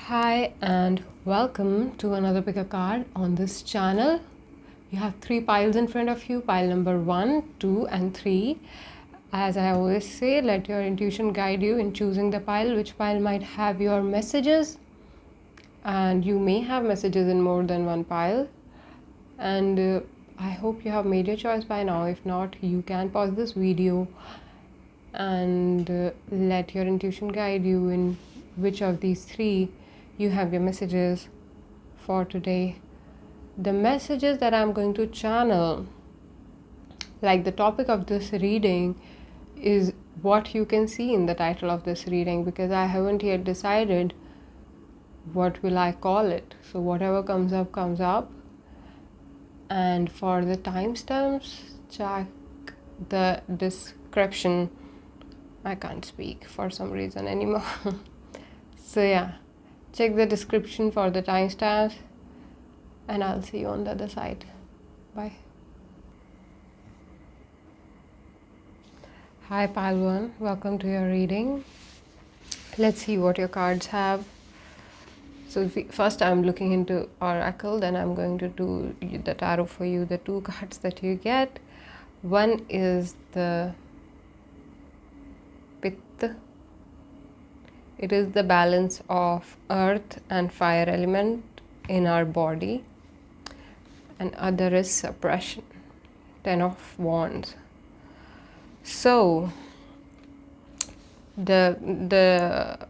Hi and welcome to another pick a card on this channel. You have 3 piles in front of you, pile number 1, 2 and 3. As I always say, let your intuition guide you in choosing the pile, which pile might have your messages, and you may have messages in more than one pile. And I hope you have made your choice by now. If not, you can pause this video and let your intuition guide you in which of these 3 you have your messages for today. The messages that I'm going to channel, like the topic of this reading, is what you can see in the title of this reading, because I haven't yet decided what will I call it. So whatever comes up comes up. And for the timestamps, check the description. I can't speak for some reason anymore. So yeah, check the description for the timestamps, and I'll see you on the other side. Bye. Hi pile 1, welcome to your reading. Let's see what your cards have. So first I'm looking into Oracle, then I'm going to do the tarot for you. The 2 cards that you get, one is the Pitta. It is the balance of earth and fire element in our body, and other is suppression, 10 of Wands. So the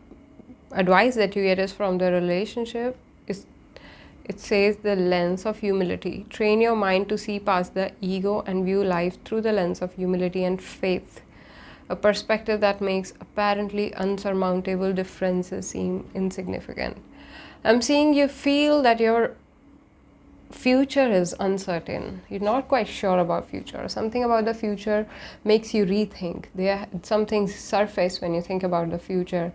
advice that you get is from the relationship. It says the lens of humility. Train your mind to see past the ego and view life through the lens of humility and faith, a perspective that makes apparently unsurmountable differences seem insignificant. I'm seeing you feel that your future is uncertain. You're not quite sure about future. Something about the future makes you rethink. Some things surface when you think about the future.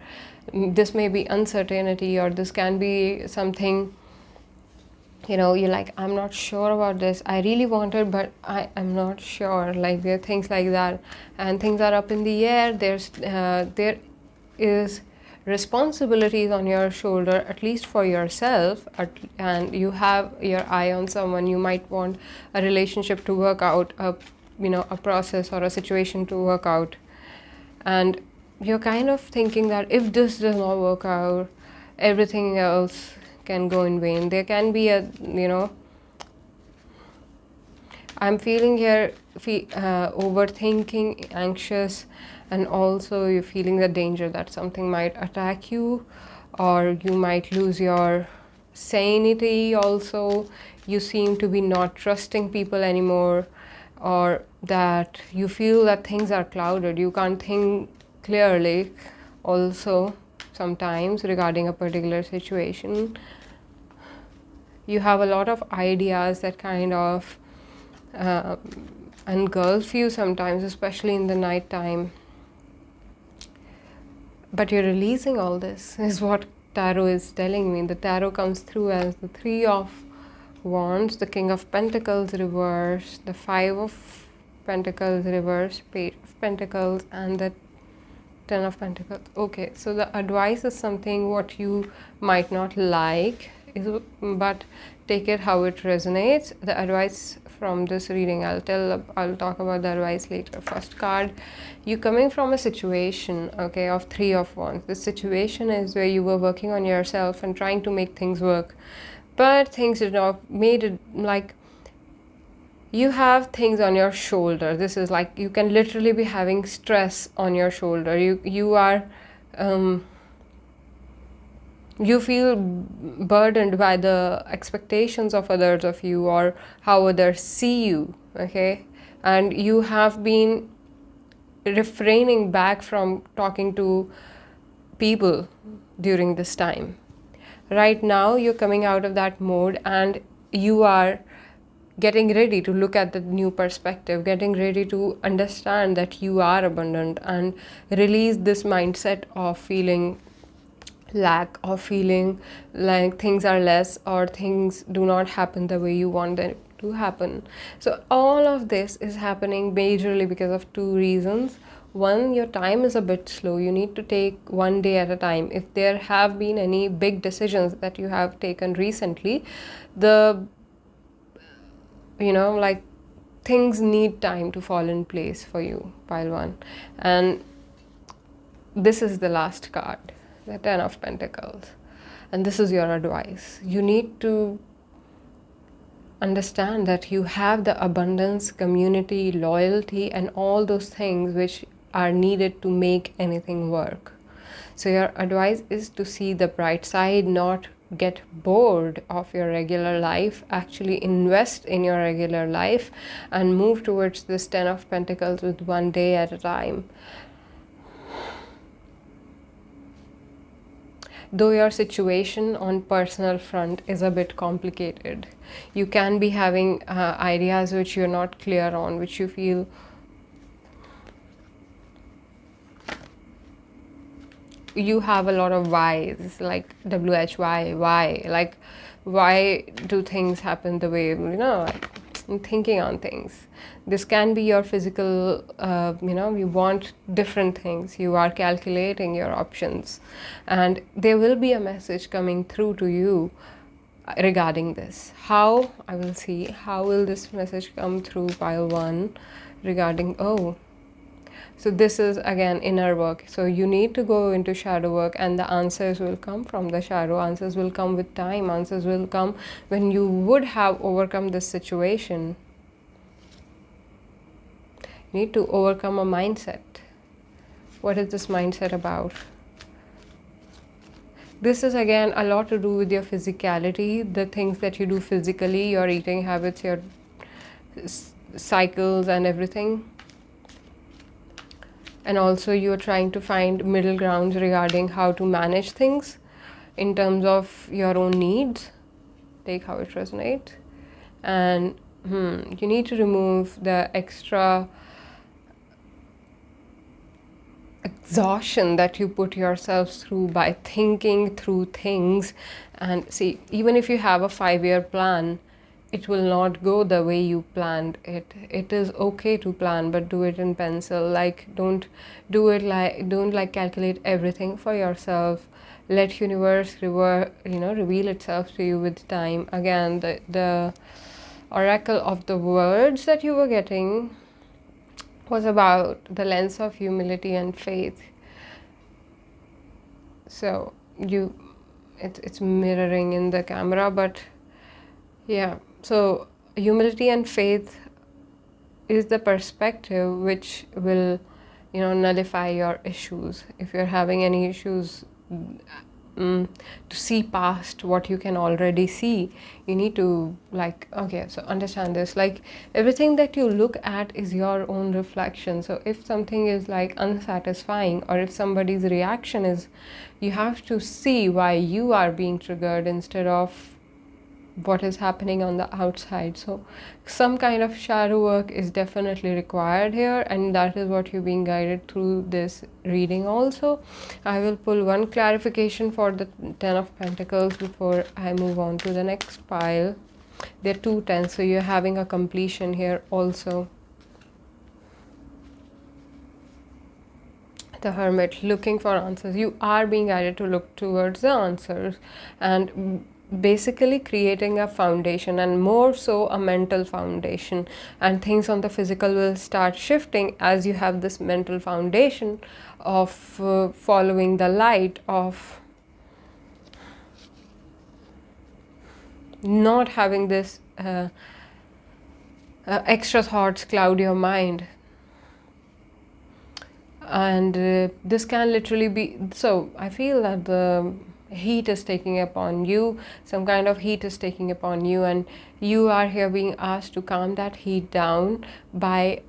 This may be uncertainty, or this can be something, you're like, I'm not sure about this. I really want it, but I'm not sure. Like, there are things like that, and things are up in the air. There is responsibilities on your shoulder, at least for yourself, and you have your eye on someone. You might want a relationship to work out, a process or a situation to work out, and you're kind of thinking that if this does not work out, everything else can go in vain. There can be I'm feeling here overthinking, anxious, and also you're feeling the danger that something might attack you, or you might lose your sanity also. You seem to be not trusting people anymore, or that you feel that things are clouded. You can't think clearly also sometimes regarding a particular situation. You have a lot of ideas that kind of engulf you sometimes, especially in the night time. But you're releasing all this, is what tarot is telling me. The tarot comes through as the 3 of Wands, the King of Pentacles reverse, the 5 of Pentacles reverse, Page of Pentacles, and the 10 of Pentacles. Okay, so the advice is something what you might not like, but take it how it resonates. The advice from this reading, I'll talk about the advice later. First card, you coming from a situation, okay, of 3 of Wands. This situation is where you were working on yourself and trying to make things work, but things did not made it. Like, you have things on your shoulder. This is like, you can literally be having stress on your shoulder. You are you feel burdened by the expectations of others of you, or how others see you, okay? And you have been refraining back from talking to people during this time. Right now, you're coming out of that mode, and you are getting ready to look at the new perspective, getting ready to understand that you are abundant, and release this mindset of feeling lack, or feeling like things are less, or things do not happen the way you want them to happen. So all of this is happening majorly because of 2 reasons. one, your time is a bit slow. You need to take one day at a time. If there have been any big decisions that you have taken recently, the like things need time to fall in place for you, pile one. And this is the last card, the Ten of Pentacles. And this is your advice. You need to understand that you have the abundance, community, loyalty, and all those things which are needed to make anything work. So your advice is to see the bright side, not get bored of your regular life. Actually invest in your regular life and move towards this Ten of Pentacles with one day at a time. Though your situation on personal front is a bit complicated, you can be having ideas which you're not clear on, which you feel you have a lot of whys, like WHY, why, like why do things happen the way, like thinking on things. This can be your physical, you want different things, you are calculating your options, and there will be a message coming through to you regarding this. How? I will see. How will this message come through, pile one, regarding, so this is again inner work. So you need to go into shadow work, and the answers will come from the shadow. Answers will come with time. Answers will come when you would have overcome this situation. You need to overcome a mindset. What is this mindset about? This is again a lot to do with your physicality, the things that you do physically, your eating habits, your cycles and everything. And also you're trying to find middle grounds regarding how to manage things in terms of your own needs. Take how it resonates. And you need to remove the extra exhaustion that you put yourselves through by thinking through things. And see, even if you have a 5-year plan, it will not go the way you planned it. It is okay to plan, but do it in pencil. Like, don't calculate everything for yourself. Let universe reveal itself to you with time. Again, the oracle of the words that you were getting was about the lens of humility and faith. So it's mirroring in the camera, but yeah. So humility and faith is the perspective which will, nullify your issues. If you're having any issues, to see past what you can already see, you need to so understand this. Like, everything that you look at is your own reflection. So if something is unsatisfying, or if somebody's reaction is, you have to see why you are being triggered instead of what is happening on the outside. So some kind of shadow work is definitely required here, and that is what you're being guided through this reading also. I will pull one clarification for the Ten of Pentacles before I move on to the next pile. There are 2 tens, so you're having a completion here also. The Hermit, looking for answers. You are being guided to look towards the answers and basically creating a foundation, and more so a mental foundation, and things on the physical will start shifting as you have this mental foundation of following the light, of not having this extra thoughts cloud your mind. And this can literally be, so I feel that the heat is taking upon you, some kind of heat is taking upon you, and you are here being asked to calm that heat down by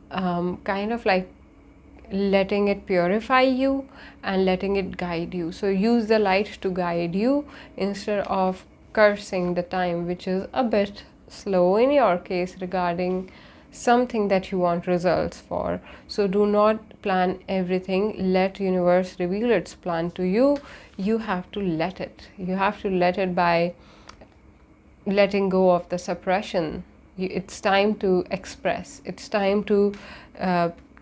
letting it purify you and letting it guide you. So use the light to guide you instead of cursing the time, which is a bit slow in your case regarding something that you want results for. So do not plan everything. Let universe reveal its plan to you. You have to let it. You have to let it by letting go of the suppression. It's time to express. It's time to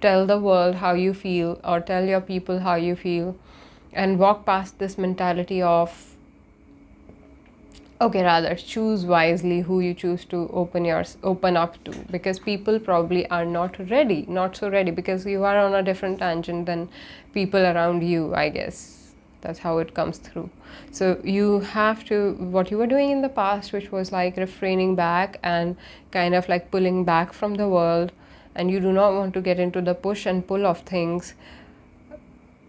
tell the world how you feel, or tell your people how you feel, and walk past this mentality of, okay, rather choose wisely who you choose to open up to, because people probably are not so ready, because you are on a different tangent than people around you, I guess. That's how it comes through. So you have to, what you were doing in the past, which was like refraining back and kind of like pulling back from the world, and you do not want to get into the push and pull of things.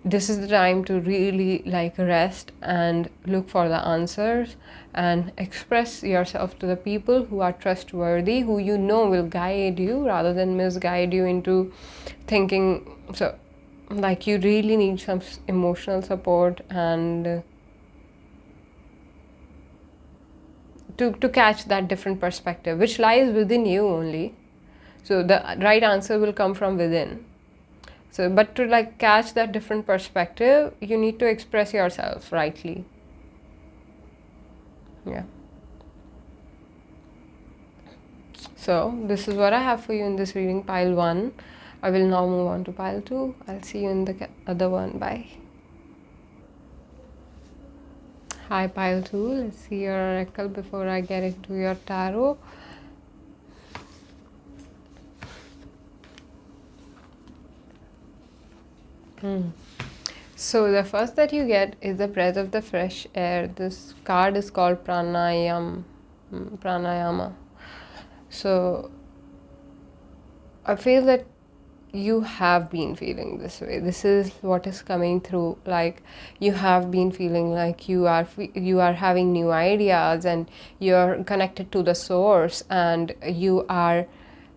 This is the time to really like rest and look for the answers, and express yourself to the people who are trustworthy, who you know will guide you rather than misguide you into thinking. So like you really need some emotional support, and to catch that different perspective which lies within you only. So the right answer will come from within. So, but to like catch that different perspective, you need to express yourself rightly. Yeah. So this is what I have for you in this reading, pile 1. I will now move on to pile 2. I'll see you in the other one. Bye. Hi, pile 2. Let's see your oracle before I get into your tarot. So the first that you get is the breath of the fresh air. This card is called pranayama. So I feel that you have been feeling this way. This is what is coming through. Like you have been feeling like you are having new ideas, and you're connected to the source, and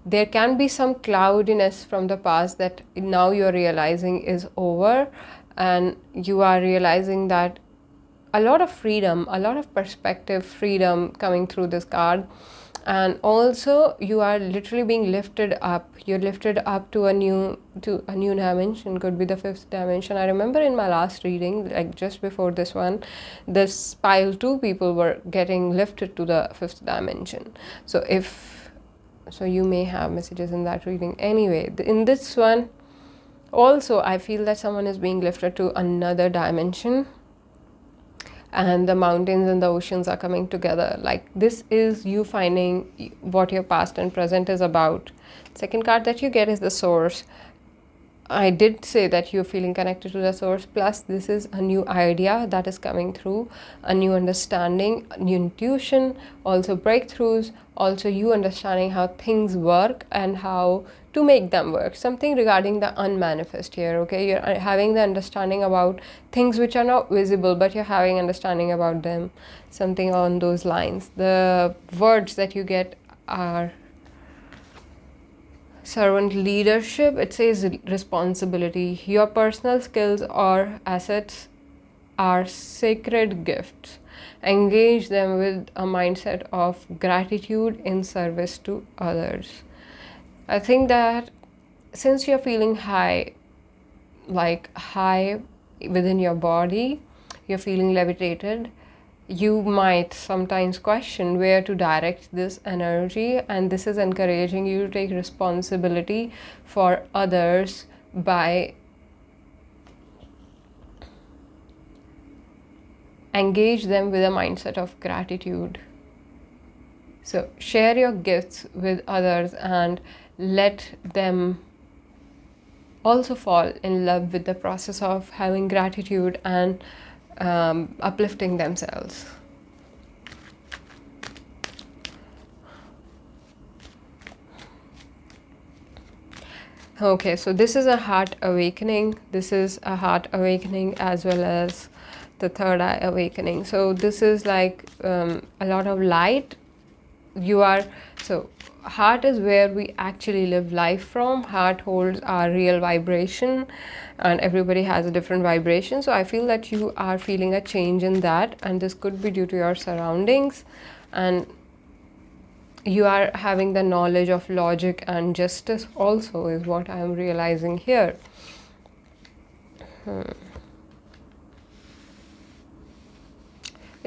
there can be some cloudiness from the past that now you're realizing is over, and you are realizing that a lot of freedom, a lot of perspective freedom coming through this card. And also you are literally being lifted up. You're lifted up to a new dimension. Could be the 5th dimension. I remember in my last reading, like just before this one, this pile 2 people were getting lifted to the 5th dimension. So you may have messages in that reading. Anyway, in this one also I feel that someone is being lifted to another dimension, and the mountains and the oceans are coming together. Like this is you finding what your past and present is about. Second card that you get is the source. I did say that you're feeling connected to the source, plus this is a new idea that is coming through, a new understanding, a new intuition, also breakthroughs, also you understanding how things work and how to make them work. Something regarding the unmanifest here, okay? You're having the understanding about things which are not visible, but you're having understanding about them. Something on those lines. The words that you get are servant leadership. It says responsibility. Your personal skills or assets are sacred gifts. Engage them with a mindset of gratitude in service to others. I think that since you're feeling high within your body, you're feeling levitated, you might sometimes question where to direct this energy, and this is encouraging you to take responsibility for others by engage them with a mindset of gratitude. So share your gifts with others and let them also fall in love with the process of having gratitude and uplifting themselves. Okay, so this is a heart awakening. This is a heart awakening as well as the third eye awakening. So this is like a lot of light. Heart is where we actually live life from. Heart holds our real vibration, and everybody has a different vibration. So I feel that you are feeling a change in that, and this could be due to your surroundings, and you are having the knowledge of logic and justice also, is what I am realizing here.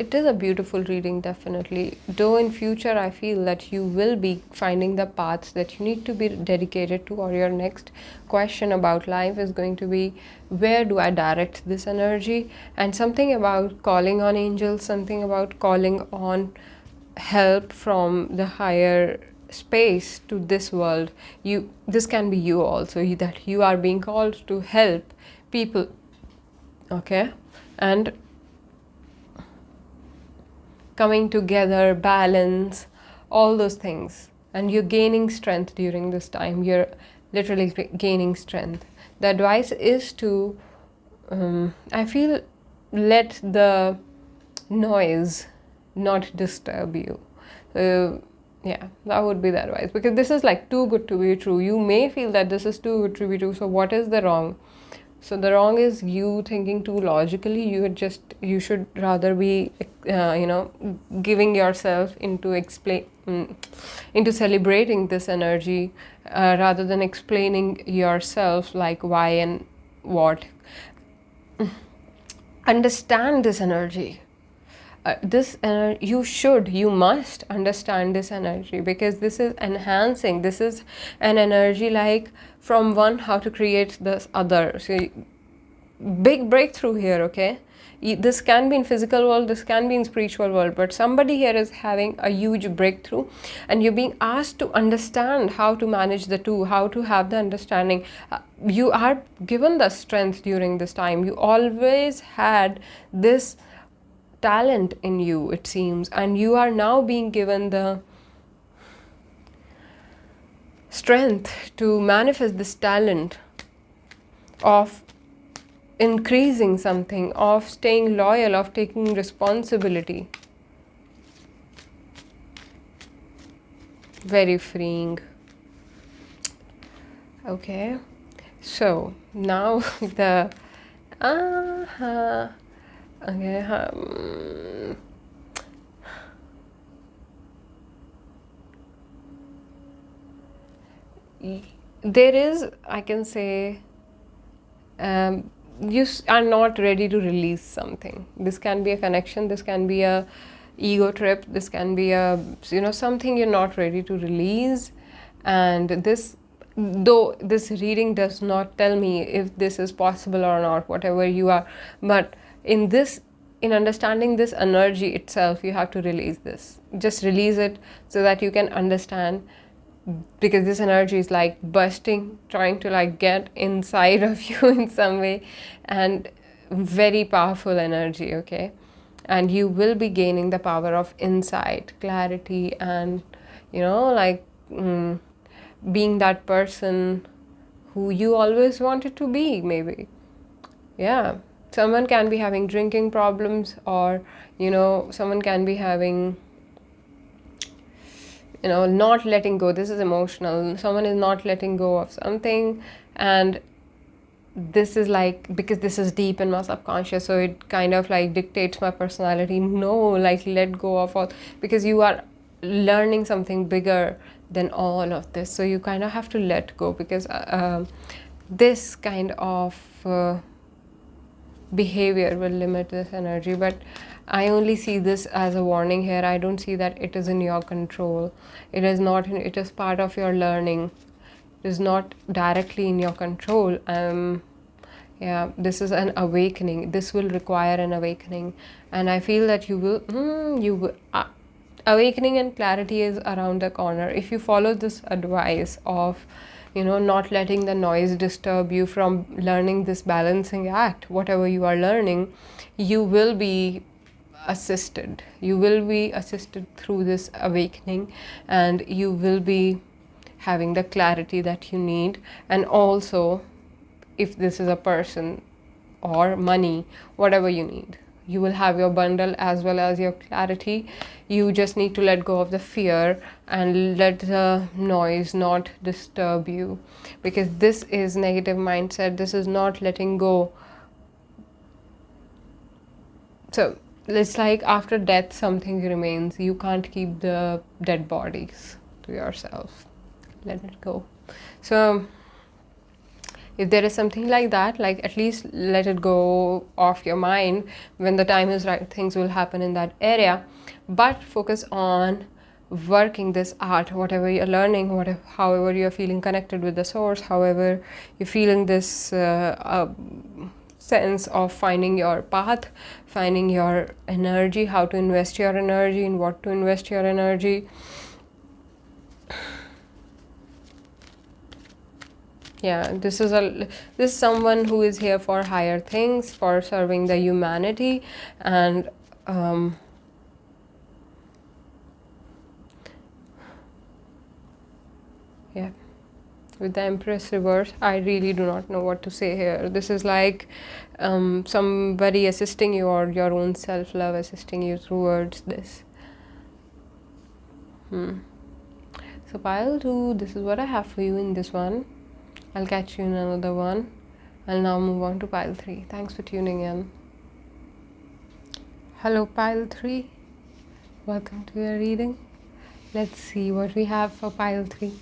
It is a beautiful reading, definitely. Though in future, I feel that you will be finding the paths that you need to be dedicated to, or your next question about life is going to be, where do I direct this energy? And something about calling on angels, something about calling on help from the higher space to this world. This can be you also, that you are being called to help people, okay, and coming together, balance, all those things. And you're gaining strength during this time. You're literally gaining strength. The advice is to, I feel, let the noise not disturb you. Yeah, that would be the advice, because this is like too good to be true. You may feel that this is too good to be true. So what is the wrong? So the wrong is you thinking too logically. You should rather be, giving yourself into into celebrating this energy, rather than explaining yourself like why and what. Understand this energy. You must understand this energy, because this is enhancing. This is an energy like from one, how to create this other. So big breakthrough here, okay? This can be in physical world, this can be in spiritual world, but somebody here is having a huge breakthrough, and you're being asked to understand how to manage the two, how to have the understanding. You are given the strength during this time. You always had this talent in you, it seems, and you are now being given the strength to manifest this talent of increasing something, of staying loyal, of taking responsibility. Very freeing. Okay, so now the okay, there is, I can say, you are not ready to release something. This can be a connection, this can be a ego trip, this can be a, something you're not ready to release. And this, though this reading does not tell me if this is possible or not, whatever you are, but in understanding this energy itself, you have to release this. Just release it so that you can understand, because this energy is like bursting, trying to like get inside of you in some way, and very powerful energy, okay? And you will be gaining the power of insight, clarity, and being that person who you always wanted to be, maybe. Yeah, someone can be having drinking problems, or someone can be having not letting go. This is emotional. Someone is not letting go of something, and this is like, because this is deep in my subconscious, so it kind of like dictates my personality. No, like, let go of all, because you are learning something bigger than all of this. So you kind of have to let go, because this kind of behavior will limit this energy. But I only see this as a warning here. I don't see that it is in your control. It is not. It is part of your learning. It is not directly in your control. Yeah, this is an awakening. This will require an awakening, and I feel that you will. Awakening and clarity is around the corner if you follow this advice of not letting the noise disturb you from learning this balancing act. Whatever you are learning, you will be assisted. You will be assisted through this awakening, and you will be having the clarity that you need. And also, if this is a person or money, whatever you need, you will have your bundle as well as your clarity. You just need to let go of the fear and let the noise not disturb you, because this is negative mindset. This is not letting go. So it's like after death something remains. You can't keep the dead bodies to yourself. Let it go. So If there is something like that, like at least let it go off your mind. When the time is right, things will happen in that area, but focus on working this art, whatever you're learning, whatever, however you're feeling connected with the source, however you're feeling this sense of finding your path, finding your energy, how to invest your energy, in what to invest your energy. Yeah, this is someone who is here for higher things, for serving the humanity, and yeah, with the Empress reverse, I really do not know what to say here. This is like somebody assisting you, or your own self-love assisting you towards this. So pile 2, this is what I have for you in this one. I'll catch you in another one. I'll now move on to pile 3. Thanks for tuning in. Hello pile 3. Welcome to your reading. Let's see what we have for pile 3.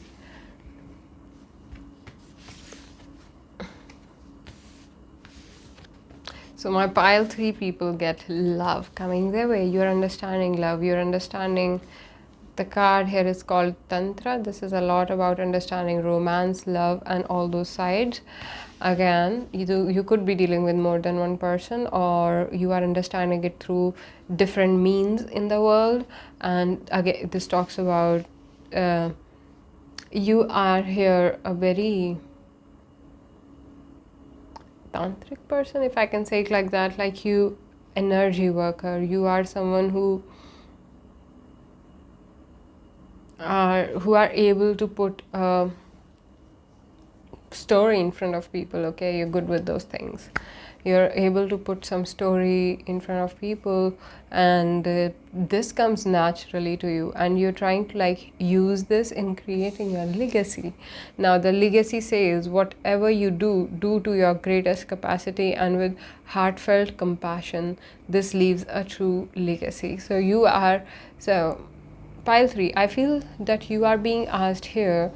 So my pile 3 people get love coming their way. You're understanding love. You're understanding. The card here is called Tantra. This is a lot about understanding romance, love, and all those sides. Again, you could be dealing with more than one person, or you are understanding it through different means in the world. And again, this talks about you are here a very tantric person, if I can say it like that, like you energy worker. You are someone who are able to put a story in front of people. Okay, you're good with those things. You're able to put some story in front of people, and this comes naturally to you, and you're trying to like use this in creating your legacy. Now the legacy says whatever you do to your greatest capacity and with heartfelt compassion. This leaves a true legacy. So you are pile 3, I feel that you are being asked here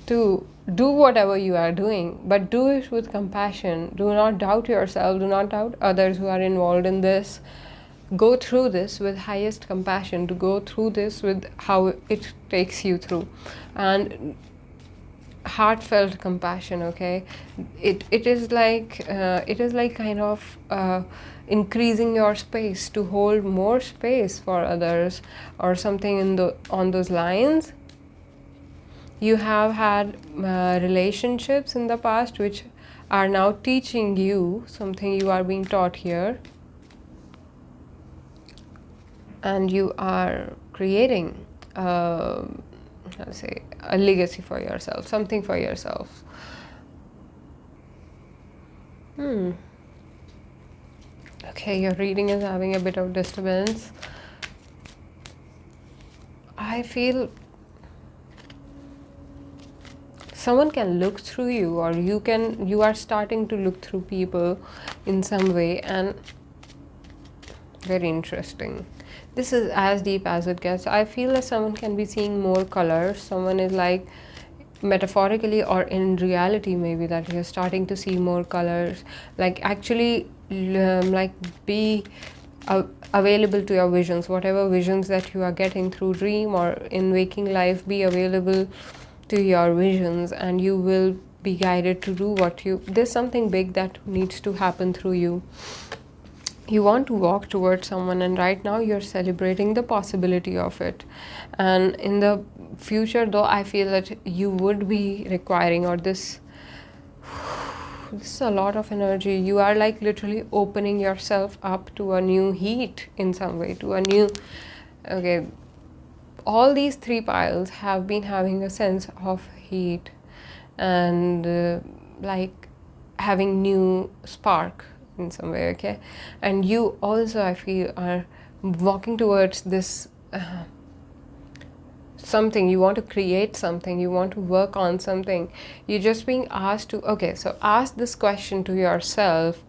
to do whatever you are doing, but do it with compassion. Do not doubt yourself. Do not doubt others who are involved in this. Go through this with highest compassion. To go through this with how it takes you through, and heartfelt compassion. Okay, it is like kind of increasing your space to hold more space for others, or something on those lines. You have had relationships in the past which are now teaching you something. You are being taught here, and you are creating a legacy for yourself, something for yourself. Okay, your reading is having a bit of disturbance. I feel someone can look through you, or you are starting to look through people in some way, and very interesting. This is as deep as it gets. I feel that someone can be seeing more colors. Someone is like, metaphorically or in reality, maybe, that you're starting to see more colors, like actually like be available to your visions, whatever visions that you are getting through dream or in waking life. Be available to your visions, and you will be guided to do there's something big that needs to happen through you. You want to walk towards someone, and right now you're celebrating the possibility of it. And in the future, though, I feel that you would be requiring, or this is a lot of energy. You are like literally opening yourself up to a new heat in some way, to a new, okay, all these 3 piles have been having a sense of heat, and like having new spark in some way. Okay, and you also, I feel, are walking towards this something. You want to create something, you want to work on something. You're just being asked to, okay, so ask this question to yourself.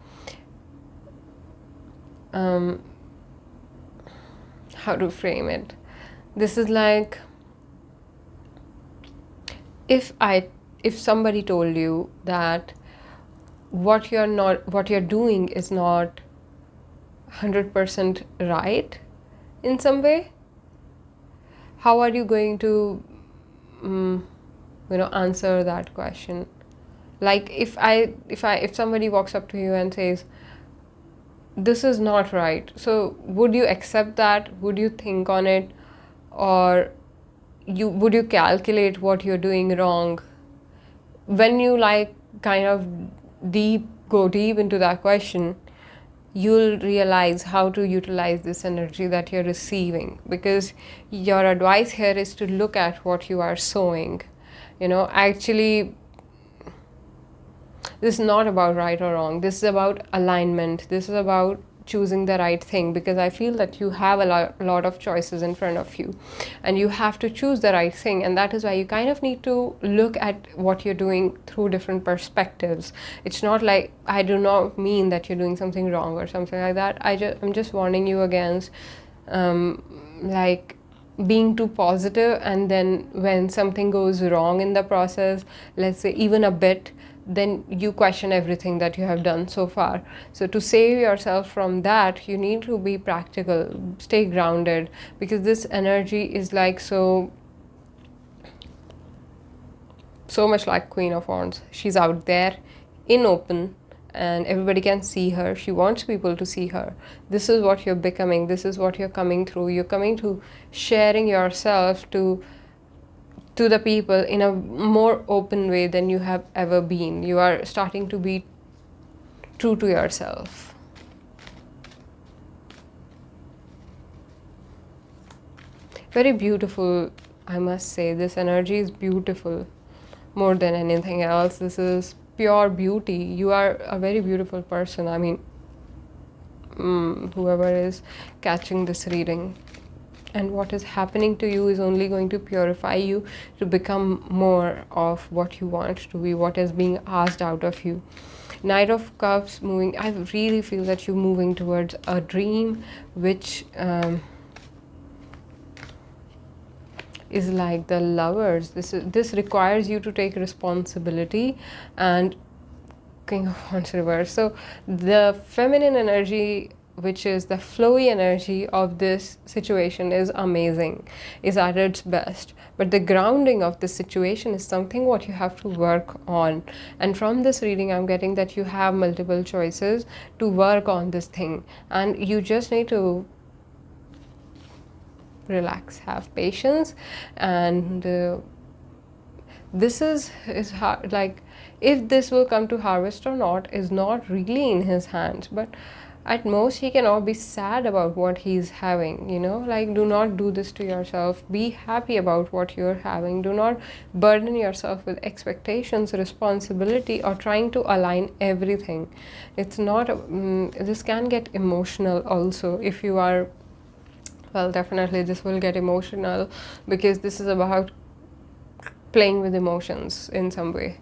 How to frame it? This is like, if somebody told you that what you're doing is not 100% right in some way, how are you going to answer that question? Like if somebody walks up to you and says this is not right, so would you accept that? Would you think on it? Or would you calculate what you're doing wrong? When you kind of go deep into that question, you'll realize how to utilize this energy that you're receiving, because your advice here is to look at what you are sowing. Actually, this is not about right or wrong. This is about alignment. This is about choosing the right thing, because I feel that you have a lot of choices in front of you and you have to choose the right thing. And that is why you kind of need to look at what you're doing through different perspectives. It's not like, I do not mean that you're doing something wrong or something like that. I'm just warning you against being too positive, and then when something goes wrong in the process, let's say even a bit, then you question everything that you have done so far. So to save yourself from that, you need to be practical, stay grounded, because this energy is so much like Queen of Wands. She's out there in open and everybody can see her. She wants people to see her. This is what you're becoming. This is what you're coming through. You're coming to sharing yourself to the people in a more open way than you have ever been. You are starting to be true to yourself. Very beautiful, I must say. This energy is beautiful more than anything else. This is pure beauty. You are a very beautiful person. I mean, whoever is catching this reading. And what is happening to you is only going to purify you to become more of what you want to be, what is being asked out of you. Knight of Cups moving. I really feel that you're moving towards a dream, which is like the Lovers. This requires you to take responsibility. And King of Wands reverse. So the feminine energy, which is the flowy energy of this situation, is amazing, is at its best. But the grounding of this situation is something what you have to work on. And from this reading, I'm getting that you have multiple choices to work on this thing. And you just need to relax, have patience. And this is hard. Like, if this will come to harvest or not is not really in his hands. But at most, he cannot be sad about what he's having, do not do this to yourself. Be happy about what you're having. Do not burden yourself with expectations, responsibility, or trying to align everything. It's not, this can get emotional also if you are, well, definitely this will get emotional, because this is about playing with emotions in some way.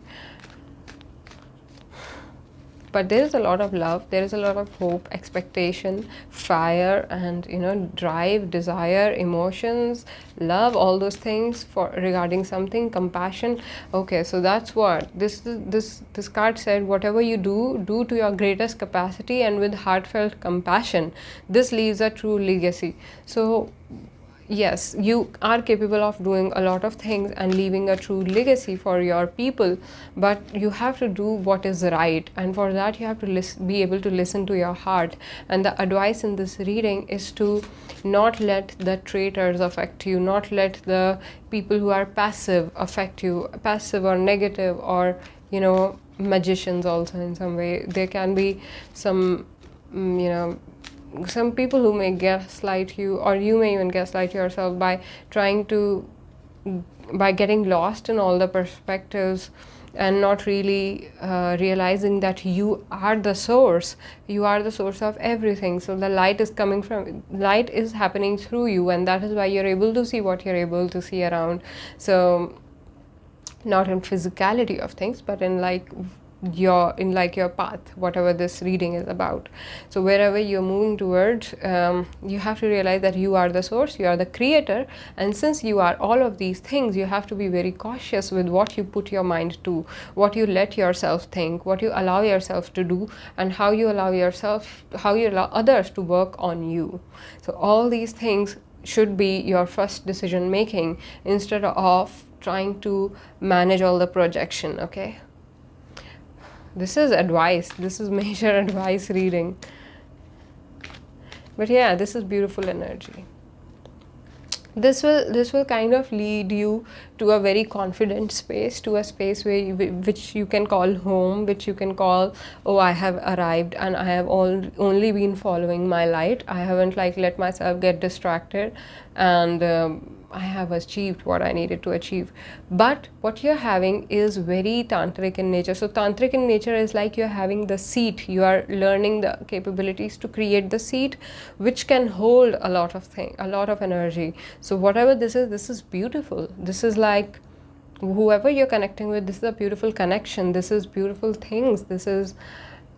But there is a lot of love, there is a lot of hope, expectation, fire, and drive, desire, emotions, love, all those things for regarding something, compassion. Okay, so that's what this card said. Whatever you do to your greatest capacity and with heartfelt compassion. This leaves a true legacy. So yes, you are capable of doing a lot of things and leaving a true legacy for your people, but you have to do what is right, and for that you have to be able to listen to your heart. And the advice in this reading is to not let the traitors affect you, not let the people who are passive affect you, passive or negative, or magicians also in some way. There can be some some people who may gaslight you, or you may even gaslight yourself by getting lost in all the perspectives and not really realizing that you are the source. You are the source of everything. So the light is happening through you, and that is why you're able to see what you're able to see around. So not in physicality of things, but in your path, whatever this reading is about. So wherever you're moving towards, you have to realize that you are the source, you are the creator, and since you are all of these things, you have to be very cautious with what you put your mind to, what you let yourself think, what you allow yourself to do, and how you allow others to work on you. So all these things should be your first decision making instead of trying to manage all the projection. Okay, this is advice, this is major advice reading, but yeah, this is beautiful energy. This will kind of lead you to a very confident space, to a space where which you can call home, which you can call, oh, I have arrived and I have only been following my light. I haven't like let myself get distracted, and I have achieved what I needed to achieve. But what you're having is very tantric in nature. So tantric in nature is like you're having the seat, you are learning the capabilities to create the seat which can hold a lot of energy. So whatever this is beautiful. This is like whoever you're connecting with, this is a beautiful connection, this is beautiful things, this is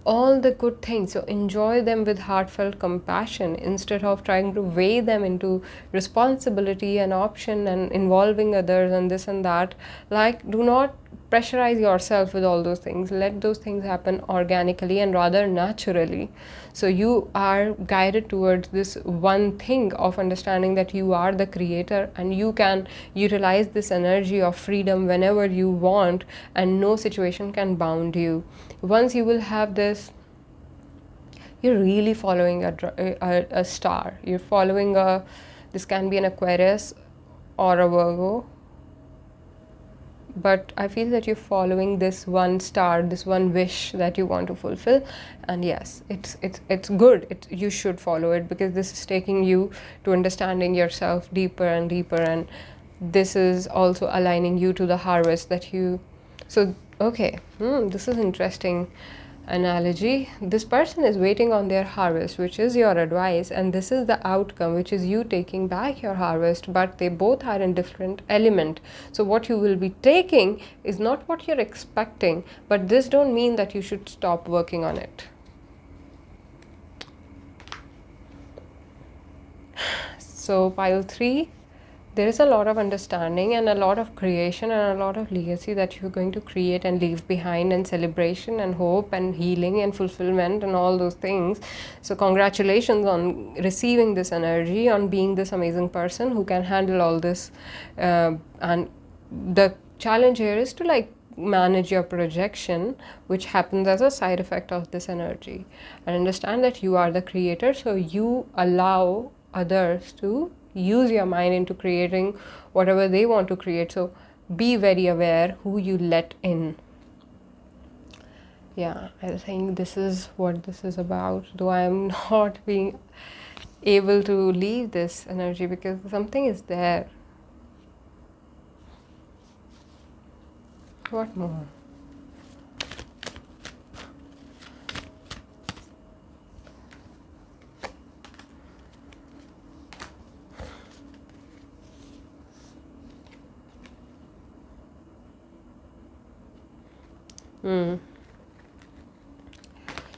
all the good things. So enjoy them with heartfelt compassion instead of trying to weigh them into responsibility and option and involving others and this and that. Like, do not pressurize yourself with all those things. Let those things happen organically and rather naturally. So you are guided towards this one thing of understanding that you are the creator and you can utilize this energy of freedom whenever you want, and no situation can bound you. Once you will have this, you're really following a star. You're following this can be an Aquarius or a Virgo, but I feel that you're following this one star, this one wish that you want to fulfill. And yes, it's good. You should follow it, because this is taking you to understanding yourself deeper and deeper, and this is also aligning you to the harvest that you. So okay, this is interesting analogy. This person is waiting on their harvest, which is your advice, and this is the outcome, which is you taking back your harvest, but they both are in different element. So what you will be taking is not what you're expecting, but this don't mean that you should stop working on it. So pile 3, there is a lot of understanding and a lot of creation and a lot of legacy that you're going to create and leave behind, and celebration and hope and healing and fulfillment and all those things. So congratulations on receiving this energy, on being this amazing person who can handle all this. And the challenge here is to like manage your projection, which happens as a side effect of this energy, and understand that you are the creator. So you allow others to use your mind into creating whatever they want to create. So be very aware who you let in. Yeah, I think this is what this is about, though I am not being able to leave this energy because something is there. What more?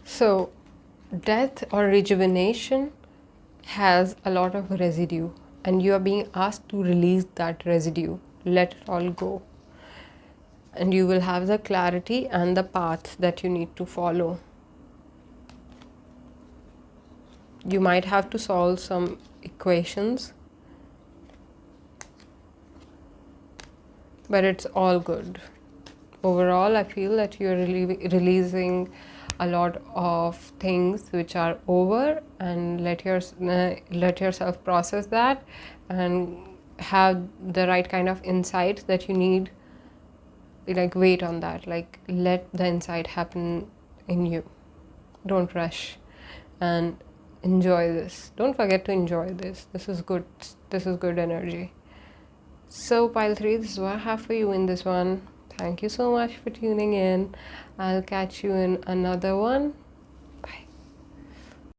So death or rejuvenation has a lot of residue, and you are being asked to release that residue, let it all go, and you will have the clarity and the path that you need to follow. You might have to solve some equations, but it's all good. Overall, I feel that you're releasing a lot of things which are over, and let yourself process that and have the right kind of insight that you need. Like, wait on that, like let the insight happen in you. Don't rush, and enjoy this. Don't forget to enjoy this. This is good. This is good energy. So pile 3, this is what I have for you in this one. Thank you so much for tuning in. I'll catch you in another one.